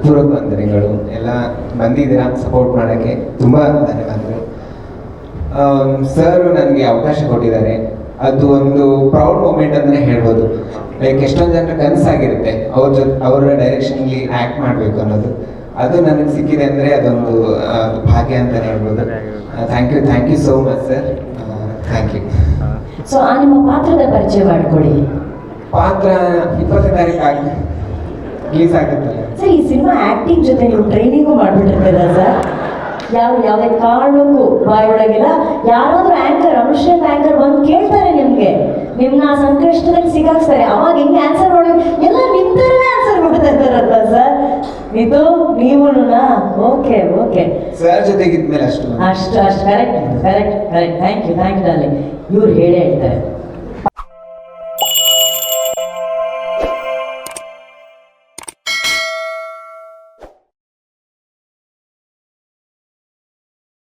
ಹೃತ್ಪೂರ್ವಕ ವಂದನೆಗಳು. ಎಲ್ಲ ಬಂದಿದ್ದೀರಾ ಸಪೋರ್ಟ್ ಮಾಡೋಕ್ಕೆ, ತುಂಬ ಧನ್ಯವಾದಗಳು. ಸರ್ ನನಗೆ ಅವಕಾಶ ಕೊಟ್ಟಿದ್ದಾರೆ, ಅದು ಒಂದು ಪ್ರೌಡ್ ಮೂಮೆಂಟ್ ಅಂತಲೇ ಹೇಳ್ಬೋದು. ಲೈಕ್ ಎಷ್ಟೊಂದು ಜನರ ಕನಸಾಗಿರುತ್ತೆ ಅವರ ಡೈರೆಕ್ಷನ್ಲಿ ಆ್ಯಕ್ಟ್ ಮಾಡಬೇಕು ಅನ್ನೋದು. ಅದು ನನಗೆ ಸಿಕ್ಕಿದೆ ಅಂದರೆ ಅದೊಂದು ಭಾಗ್ಯ ಅಂತಲೇ ಹೇಳ್ಬೋದು. Thank you so much sir. Thank you. So ನಿಮ್ಮ ಪಾತ್ರದ ಪರಿಚಯ ಮಾಡಿಕೊಡಿ. ಪಾತ್ರ 20ನೇ ತಾರೀಕು ರಿಲೀಸ್ ಆಗುತ್ತಲ್ಲ ಸರ್. ಈ ಸಿನಿಮಾ ಆಕ್ಟಿಂಗ್ ಜೊತೆ ನೀವು ಟ್ರೈನಿಂಗು ಮಾಡ್ಬಿಟ್ಟಿರ್ತೀರ ಸರ್. ಯಾವುದೇ ಕಾರಣಕ್ಕೂ ಬಾಯೊಳಗಿಲ್ಲ. ಯಾರಾದ್ರೂ ಆಂಕರ್, ಅನುಷ್ಠಾನ್ ಆಂಕರ್ ಬಂದು ಕೇಳ್ತಾರೆ ನಿಮ್ನ ಸಂಕಷ್ಟದಲ್ಲಿ ಸಿಕ್ಕಾಕ್ಸ್ತಾರೆ. ಅವಾಗ ಹೆಂಗೆ ಆನ್ಸರ್ ಮಾಡಿ ಎಲ್ಲ ನಿಂತರೇ ಆನ್ಸರ್ ಮಾಡ್ತಾ ಇದ್ದಾರಲ್ಲ ಸರ್. ಇದು ನೀವು ಓಕೆ ಸರ್ ಜೊತೆಗಿದ್ಮೇಲೆ ಅಷ್ಟು ಕರೆಕ್ಟ್. Thank you darling. ಇವ್ರು ಹೇಳೇ ಹೇಳ್ತಾರೆ.